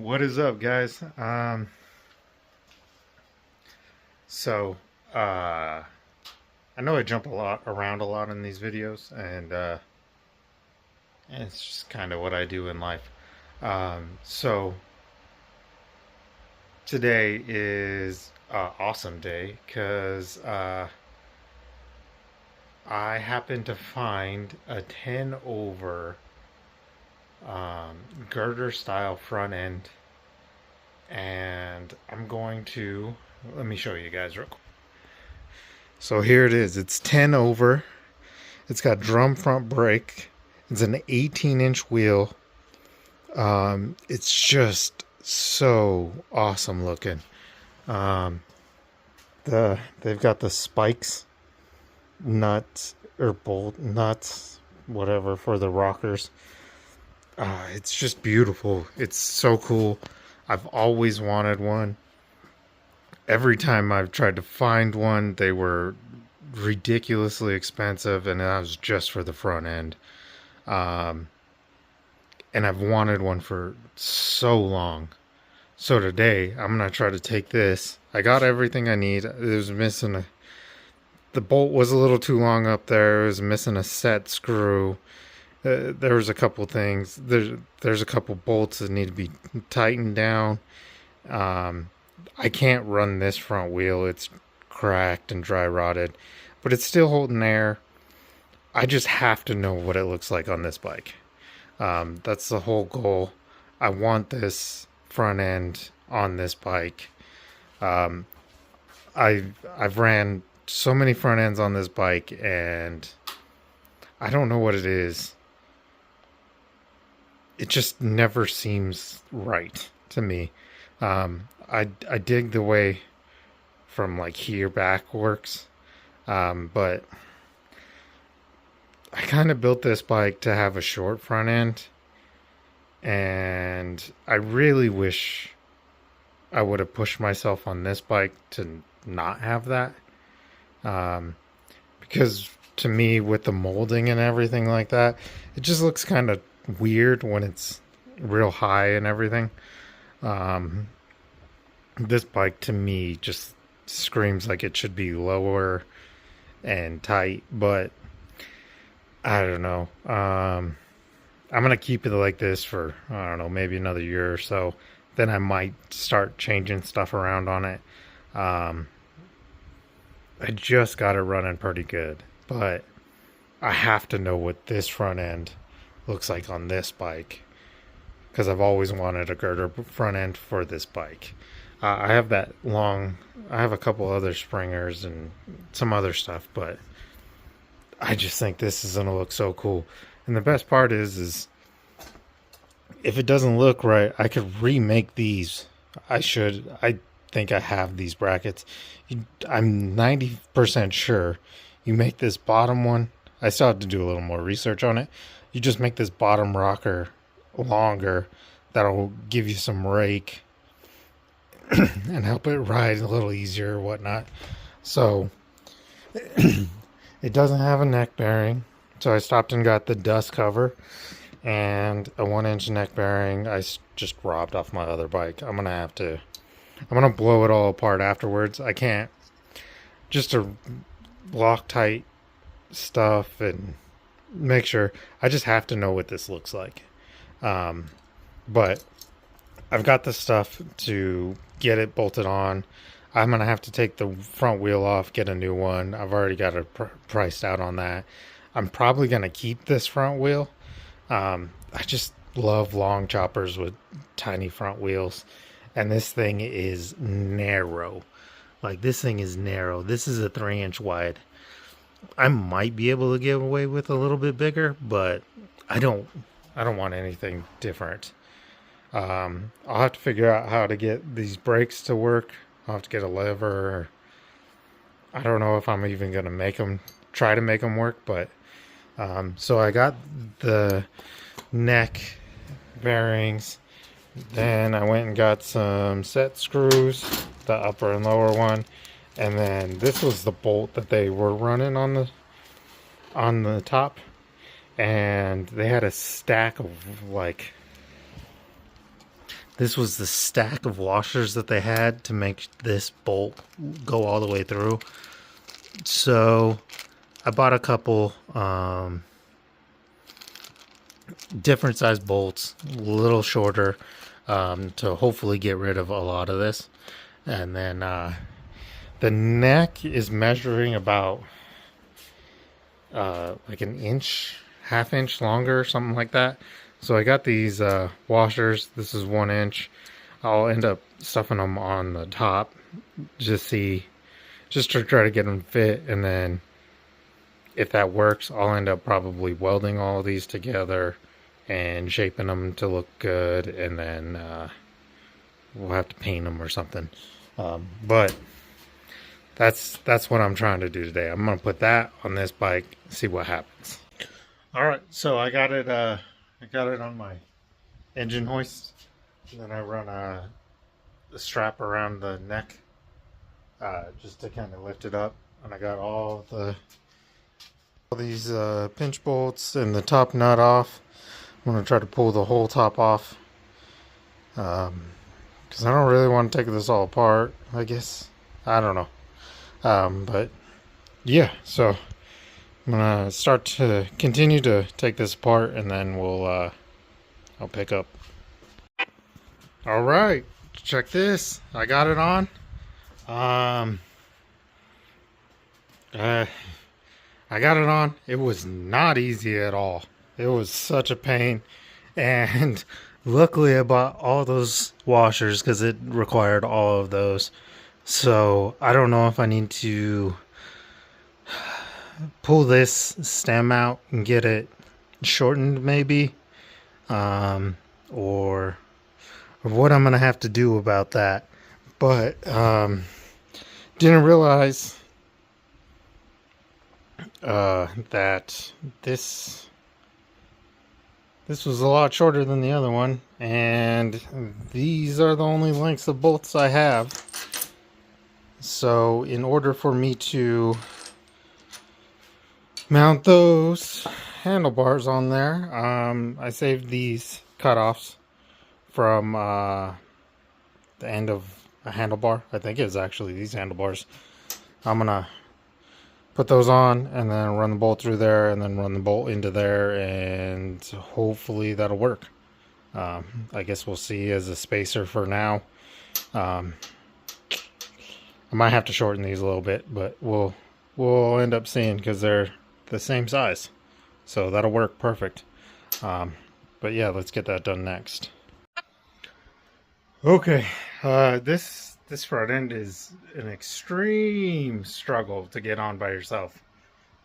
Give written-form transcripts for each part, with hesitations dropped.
What is up, guys? So, uh, I know I jump around a lot in these videos, and it's just kind of what I do in life. So today is awesome day because I happened to find a 10 over girder style front end, and I'm going to let me show you guys real quick. So here it is. It's 10 over. It's got drum front brake. It's an 18-inch wheel. It's just so awesome looking. Um, they've got the spikes, nuts or bolt nuts, whatever, for the rockers. It's just beautiful. It's so cool. I've always wanted one. Every time I've tried to find one, they were ridiculously expensive, and that was just for the front end. Um, and I've wanted one for so long. So today, I'm gonna try to take this. I got everything I need. It was missing the bolt was a little too long up there. It was missing a set screw. There was a couple things. There's a couple bolts that need to be tightened down. Um, I can't run this front wheel. It's cracked and dry rotted, but it's still holding air. I just have to know what it looks like on this bike. That's the whole goal. I want this front end on this bike. Um, I've ran so many front ends on this bike, and I don't know what it is. It just never seems right to me. I dig the way from like here back works, but I kind of built this bike to have a short front end, and I really wish I would have pushed myself on this bike to not have that. Um, because to me, with the molding and everything like that, it just looks kind of weird when it's real high and everything. Um, this bike to me just screams like it should be lower and tight, but I don't know. I'm gonna keep it like this for, I don't know, maybe another year or so. Then I might start changing stuff around on it. Um, I just got it running pretty good, but I have to know what this front end looks like on this bike because I've always wanted a girder front end for this bike. I have that long. I have a couple other springers and some other stuff, but I just think this is gonna look so cool. And the best part is if it doesn't look right, I could remake these. I should. I think I have these brackets. I'm 90% sure you make this bottom one. I still have to do a little more research on it. You just make this bottom rocker longer. That'll give you some rake and help it ride a little easier or whatnot. So it doesn't have a neck bearing. So I stopped and got the dust cover and a 1-inch neck bearing. I just robbed off my other bike. I'm gonna blow it all apart afterwards. I can't just to Loctite stuff and make sure. I just have to know what this looks like. But I've got the stuff to get it bolted on. I'm gonna have to take the front wheel off, get a new one. I've already got it priced out on that. I'm probably gonna keep this front wheel. I just love long choppers with tiny front wheels, and this thing is narrow. Like, this thing is narrow. This is a 3-inch wide. I might be able to get away with a little bit bigger, but I don't want anything different. I'll have to figure out how to get these brakes to work. I'll have to get a lever. I don't know if I'm even going to try to make them work, but so I got the neck bearings. Then I went and got some set screws, the upper and lower one. And then this was the bolt that they were running on the top. And they had a stack of like This was the stack of washers that they had to make this bolt go all the way through. So I bought a couple different size bolts, a little shorter, to hopefully get rid of a lot of this. And then the neck is measuring about like an inch, half inch longer, something like that. So I got these washers. This is 1 inch. I'll end up stuffing them on the top, just to try to get them fit. And then if that works, I'll end up probably welding all of these together and shaping them to look good. And then we'll have to paint them or something. But that's what I'm trying to do today. I'm gonna put that on this bike, see what happens. All right, so I got it on my engine hoist, and then I run the strap around the neck just to kind of lift it up. And I got all these pinch bolts and the top nut off. I'm gonna try to pull the whole top off because I don't really want to take this all apart. I guess, I don't know. But yeah, so I'm gonna start to continue to take this apart, and then I'll pick up. All right, check this. I got it on. I got it on. It was not easy at all. It was such a pain, and luckily I bought all those washers because it required all of those. So I don't know if I need to pull this stem out and get it shortened maybe, or what I'm gonna have to do about that. But didn't realize that this was a lot shorter than the other one, and these are the only lengths of bolts I have. So in order for me to mount those handlebars on there, I saved these cutoffs from the end of a handlebar. I think it's actually these handlebars. I'm gonna put those on and then run the bolt through there and then run the bolt into there, and hopefully that'll work. I guess we'll see as a spacer for now. I might have to shorten these a little bit, but we'll end up seeing, because they're the same size, so that'll work perfect. But yeah, let's get that done next. Okay, this front end is an extreme struggle to get on by yourself.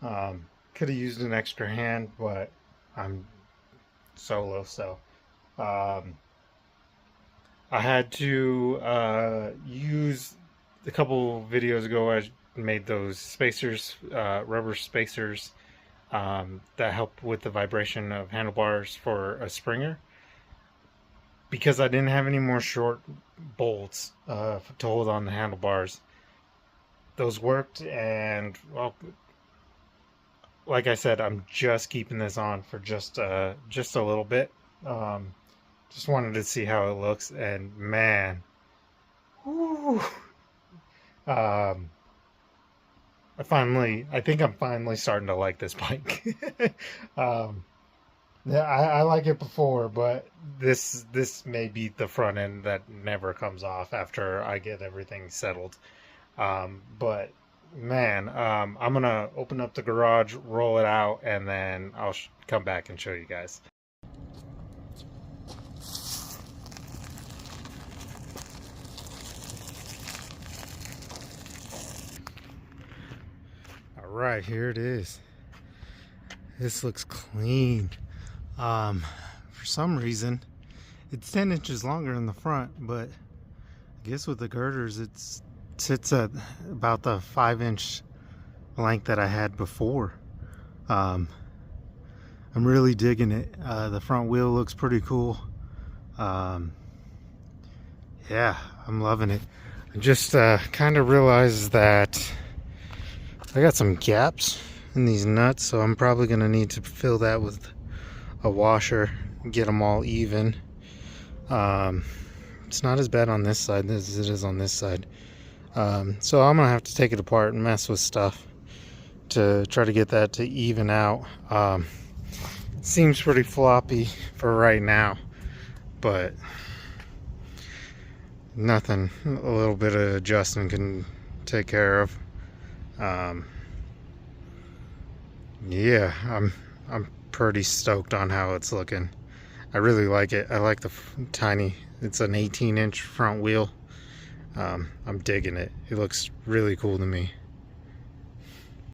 Could have used an extra hand, but I'm solo, so I had to use a couple videos ago. I made those spacers, rubber spacers, that help with the vibration of handlebars for a Springer, because I didn't have any more short bolts to hold on the handlebars. Those worked, and well, like I said, I'm just keeping this on for just a little bit. Just wanted to see how it looks, and man, whew, I think I'm finally starting to like this bike. Yeah, I like it before, but this may be the front end that never comes off after I get everything settled. But man, I'm gonna open up the garage, roll it out, and then I'll come back and show you guys. All right, here it is. This looks clean. For some reason it's 10 inches longer in the front, but I guess with the girders it sits at about the 5-inch length that I had before. I'm really digging it. The front wheel looks pretty cool. Yeah, I'm loving it. I just kind of realized that I got some gaps in these nuts, so I'm probably gonna need to fill that with a washer, get them all even. it's not as bad on this side as it is on this side. So I'm gonna have to take it apart and mess with stuff to try to get that to even out. Seems pretty floppy for right now, but nothing a little bit of adjustment can take care of. Yeah, I'm pretty stoked on how it's looking. I really like it. I like the tiny, it's an 18-inch front wheel. I'm digging it. It looks really cool to me.